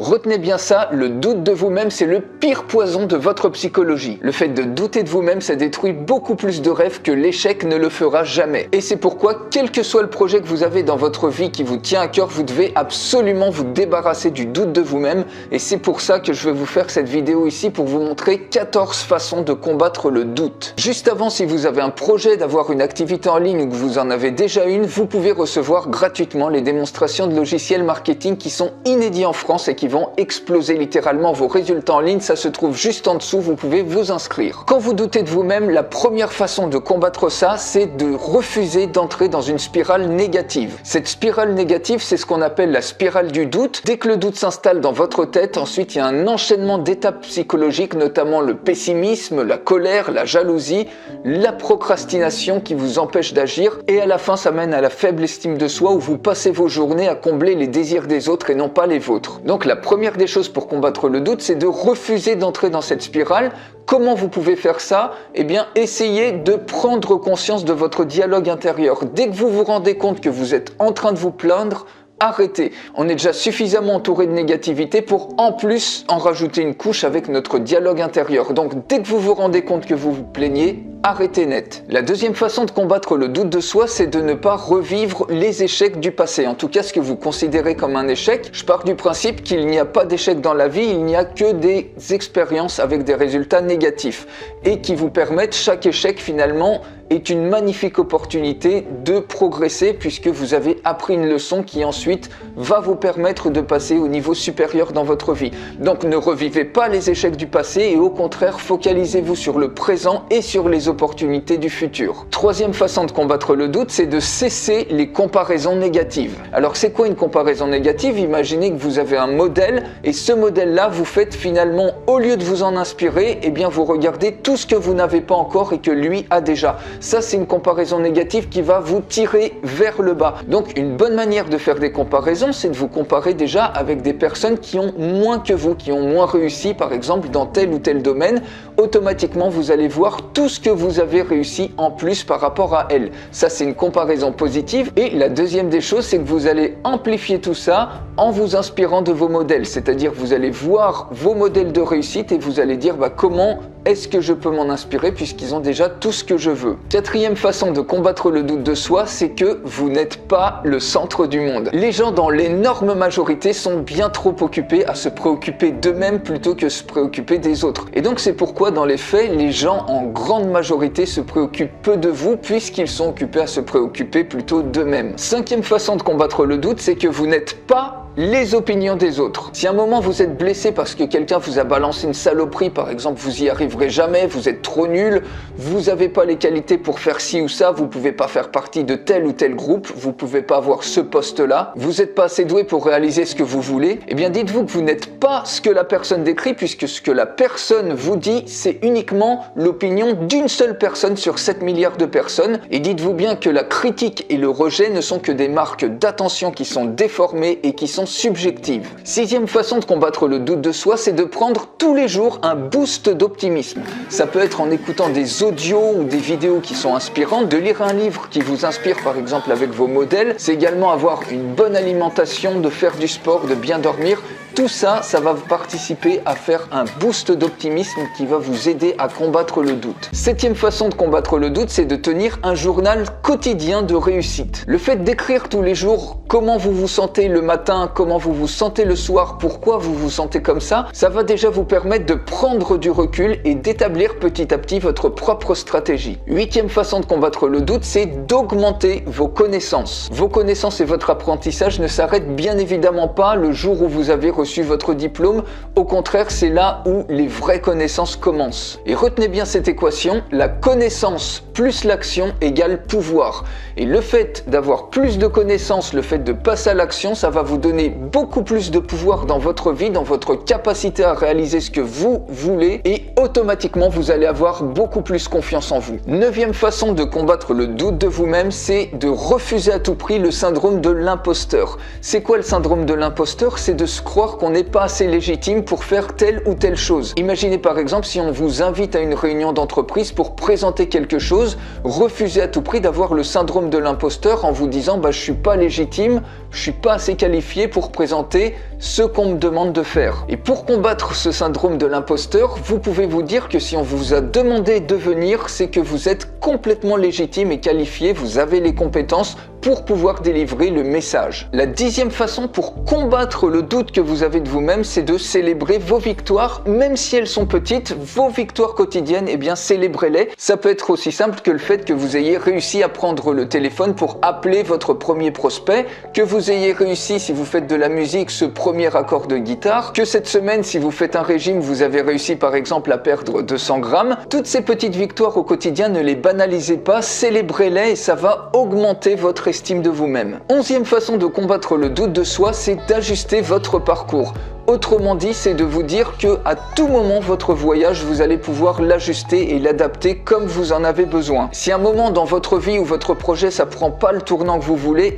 Retenez bien ça, le doute de vous-même, c'est le pire poison de votre psychologie. Le fait de douter de vous-même, ça détruit beaucoup plus de rêves que l'échec ne le fera jamais. Et c'est pourquoi, quel que soit le projet que vous avez dans votre vie qui vous tient à cœur, vous devez absolument vous débarrasser du doute de vous-même. Et c'est pour ça que je vais vous faire cette vidéo ici pour vous montrer 14 façons de combattre le doute. Juste avant, si vous avez un projet d'avoir une activité en ligne ou que vous en avez déjà une, vous pouvez recevoir gratuitement les démonstrations de logiciels marketing qui sont inédits en France et qui vont exploser littéralement vos résultats en ligne. Ça se trouve juste en dessous, vous pouvez vous inscrire. Quand vous doutez de vous-même, la première façon de combattre ça, c'est de refuser d'entrer dans une spirale négative. Cette spirale négative, c'est ce qu'on appelle la spirale du doute. Dès que le doute s'installe dans votre tête, ensuite il y a un enchaînement d'étapes psychologiques, notamment le pessimisme, la colère, la jalousie, la procrastination qui vous empêche d'agir, et à la fin ça mène à la faible estime de soi où vous passez vos journées à combler les désirs des autres et non pas les vôtres. Donc la première des choses pour combattre le doute, c'est de refuser d'entrer dans cette spirale. Comment vous pouvez faire ça? Eh bien, essayez de prendre conscience de votre dialogue intérieur. Dès que vous vous rendez compte que vous êtes en train de vous plaindre, arrêtez. On est déjà suffisamment entouré de négativité pour en plus en rajouter une couche avec notre dialogue intérieur. Donc dès que vous vous rendez compte que vous vous plaignez, arrêtez net. La deuxième façon de combattre le doute de soi, c'est de ne pas revivre les échecs du passé. En tout cas, ce que vous considérez comme un échec. Je pars du principe qu'il n'y a pas d'échec dans la vie, il n'y a que des expériences avec des résultats négatifs et qui vous permettent, chaque échec finalement est une magnifique opportunité de progresser puisque vous avez appris une leçon qui ensuite va vous permettre de passer au niveau supérieur dans votre vie. Donc ne revivez pas les échecs du passé et au contraire focalisez-vous sur le présent et sur les opportunités du futur. Troisième façon de combattre le doute, c'est de cesser les comparaisons négatives. Alors c'est quoi une comparaison négative? Imaginez que vous avez un modèle et ce modèle-là, vous faites finalement, au lieu de vous en inspirer, eh bien vous regardez tout ce que vous n'avez pas encore et que lui a déjà. Ça, c'est une comparaison négative qui va vous tirer vers le bas. Donc, une bonne manière de faire des comparaisons, c'est de vous comparer déjà avec des personnes qui ont moins que vous, qui ont moins réussi, par exemple, dans tel ou tel domaine. Automatiquement, vous allez voir tout ce que vous avez réussi en plus par rapport à elles. Ça, c'est une comparaison positive. Et la deuxième des choses, c'est que vous allez amplifier tout ça en vous inspirant de vos modèles. C'est-à-dire, vous allez voir vos modèles de réussite et vous allez dire comment est-ce que je peux m'en inspirer puisqu'ils ont déjà tout ce que je veux. Quatrième façon de combattre le doute de soi, c'est que vous n'êtes pas le centre du monde. Les gens dans l'énorme majorité sont bien trop occupés à se préoccuper d'eux-mêmes plutôt que se préoccuper des autres. Et donc c'est pourquoi dans les faits, les gens en grande majorité se préoccupent peu de vous puisqu'ils sont occupés à se préoccuper plutôt d'eux-mêmes. Cinquième façon de combattre le doute, c'est que vous n'êtes pas les opinions des autres. Si à un moment vous êtes blessé parce que quelqu'un vous a balancé une saloperie, par exemple, vous y arriverez jamais, vous êtes trop nul, vous n'avez pas les qualités pour faire ci ou ça, vous pouvez pas faire partie de tel ou tel groupe, vous pouvez pas avoir ce poste-là, vous n'êtes pas assez doué pour réaliser ce que vous voulez, eh bien dites-vous que vous n'êtes pas ce que la personne décrit puisque ce que la personne vous dit, c'est uniquement l'opinion d'une seule personne sur 7 milliards de personnes. Et dites-vous bien que la critique et le rejet ne sont que des marques d'attention qui sont déformées et qui sont subjectives. Sixième façon de combattre le doute de soi, c'est de prendre tous les jours un boost d'optimisme. Ça peut être en écoutant des audios ou des vidéos qui sont inspirantes, de lire un livre qui vous inspire par exemple avec vos modèles, c'est également avoir une bonne alimentation, de faire du sport, de bien dormir. Tout ça, ça va vous participer à faire un boost d'optimisme qui va vous aider à combattre le doute. Septième façon de combattre le doute, c'est de tenir un journal quotidien de réussite. Le fait d'écrire tous les jours comment vous vous sentez le matin, comment vous vous sentez le soir, pourquoi vous vous sentez comme ça va déjà vous permettre de prendre du recul et d'établir petit à petit votre propre stratégie. Huitième façon de combattre le doute, c'est d'augmenter vos connaissances. Vos connaissances et votre apprentissage ne s'arrêtent bien évidemment pas le jour où vous avez reçu votre diplôme. Au contraire, c'est là où les vraies connaissances commencent. Et retenez bien cette équation, la connaissance plus l'action égale pouvoir. Et le fait d'avoir plus de connaissances, le fait de passer à l'action, ça va vous donner beaucoup plus de pouvoir dans votre vie, dans votre capacité à réaliser ce que vous voulez et automatiquement vous allez avoir beaucoup plus confiance en vous. Neuvième façon de combattre le doute de vous-même, c'est de refuser à tout prix le syndrome de l'imposteur. C'est quoi le syndrome de l'imposteur? C'est de se croire qu'on n'est pas assez légitime pour faire telle ou telle chose. Imaginez par exemple si on vous invite à une réunion d'entreprise pour présenter quelque chose chose, refusez à tout prix d'avoir le syndrome de l'imposteur en vous disant je suis pas légitime, je suis pas assez qualifié pour présenter ce qu'on me demande de faire. Et pour combattre ce syndrome de l'imposteur, vous pouvez vous dire que si on vous a demandé de venir, c'est que vous êtes complètement légitime et qualifié, vous avez les compétences pour pouvoir délivrer le message. La 10e façon pour combattre le doute que vous avez de vous-même, c'est de célébrer vos victoires, même si elles sont petites, vos victoires quotidiennes, célébrez-les. Ça peut être aussi simple que le fait que vous ayez réussi à prendre le téléphone pour appeler votre premier prospect, que vous ayez réussi, si vous faites de la musique, ce premier accord de guitare, que cette semaine, si vous faites un régime, vous avez réussi par exemple à perdre 200 grammes. Toutes ces petites victoires au quotidien, ne les banalisez pas, célébrez-les et ça va augmenter votre estime de vous-même. 11e façon de combattre le doute de soi, c'est d'ajuster votre parcours. Autrement dit, c'est de vous dire que à tout moment, votre voyage, vous allez pouvoir l'ajuster et l'adapter comme vous en avez besoin. Si à un moment dans votre vie ou votre projet, ça prend pas le tournant que vous voulez,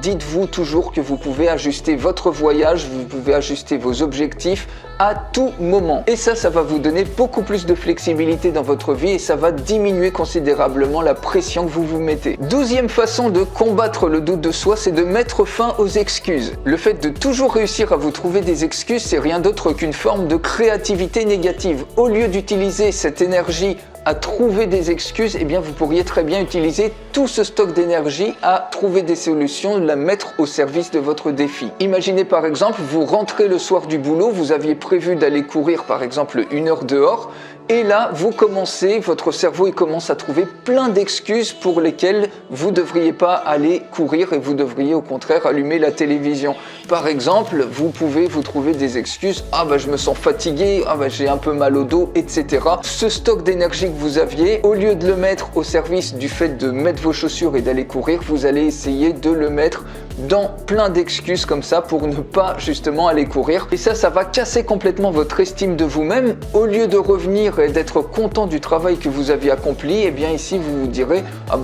dites-vous toujours que vous pouvez ajuster votre voyage, vous pouvez ajuster vos objectifs à tout moment. Et ça va vous donner beaucoup plus de flexibilité dans votre vie et ça va diminuer considérablement la pression que vous vous mettez. 12e façon de combattre le doute de soi, c'est de mettre fin aux excuses. Le fait de toujours réussir à vous trouver des excuses, c'est rien d'autre qu'une forme de créativité négative. Au lieu d'utiliser cette énergie à trouver des excuses, vous pourriez très bien utiliser tout ce stock d'énergie à trouver des solutions, la mettre au service de votre défi. Imaginez par exemple, vous rentrez le soir du boulot, vous aviez prévu d'aller courir par exemple 1 heure dehors, et là, votre cerveau commence à trouver plein d'excuses pour lesquelles vous ne devriez pas aller courir et vous devriez au contraire allumer la télévision. Par exemple, vous pouvez vous trouver des excuses, je me sens fatigué, j'ai un peu mal au dos, etc. Ce stock d'énergie que vous aviez, au lieu de le mettre au service du fait de mettre vos chaussures et d'aller courir, vous allez essayer de le mettre dans plein d'excuses comme ça pour ne pas justement aller courir. Et ça va casser complètement votre estime de vous-même. Au lieu de revenir et d'être content du travail que vous aviez accompli, ici vous vous direz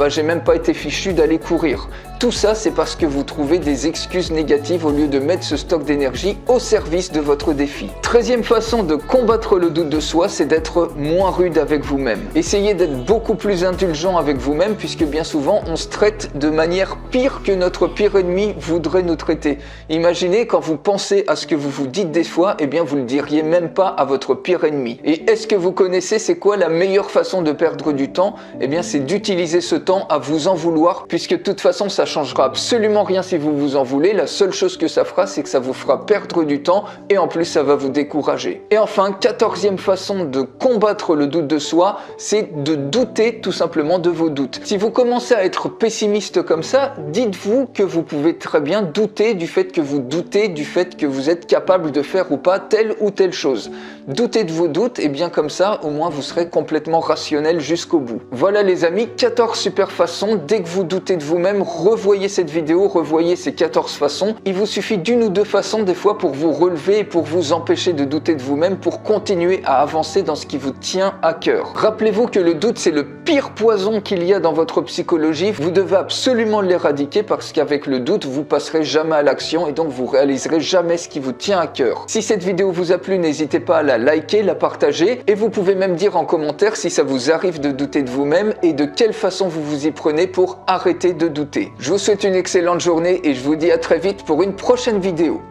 j'ai même pas été fichu d'aller courir. Tout ça, c'est parce que vous trouvez des excuses négatives au lieu de mettre ce stock d'énergie au service de votre défi. 13e façon de combattre le doute de soi, c'est d'être moins rude avec vous-même. Essayez d'être beaucoup plus indulgent avec vous-même puisque bien souvent, on se traite de manière pire que notre pire ennemi voudrait nous traiter. Imaginez quand vous pensez à ce que vous vous dites des fois, vous le diriez même pas à votre pire ennemi. Et est-ce que vous connaissez c'est quoi la meilleure façon de perdre du temps? C'est d'utiliser ce temps à vous en vouloir puisque de toute façon, ça changera absolument rien si vous vous en voulez. La seule chose que ça fera, c'est que ça vous fera perdre du temps et en plus, ça va vous décourager. Et enfin, 14e façon de combattre le doute de soi, c'est de douter tout simplement de vos doutes. Si vous commencez à être pessimiste comme ça, dites-vous que vous pouvez très bien douter du fait que vous doutez du fait que vous êtes capable de faire ou pas telle ou telle chose. Doutez de vos doutes et bien comme ça, au moins vous serez complètement rationnel jusqu'au bout. Voilà les amis, 14 super façons. Dès que vous doutez de vous-même, revoyez cette vidéo, revoyez ces 14 façons. Il vous suffit d'une ou deux façons des fois pour vous relever et pour vous empêcher de douter de vous-même, pour continuer à avancer dans ce qui vous tient à cœur. Rappelez-vous que le doute, c'est le pire poison qu'il y a dans votre psychologie. Vous devez absolument l'éradiquer parce qu'avec le doute, vous passerez jamais à l'action et donc vous réaliserez jamais ce qui vous tient à cœur. Si cette vidéo vous a plu, n'hésitez pas à la liker, la partager et vous pouvez même dire en commentaire si ça vous arrive de douter de vous-même et de quelle façon vous vous y prenez pour arrêter de douter. Je vous souhaite une excellente journée et je vous dis à très vite pour une prochaine vidéo.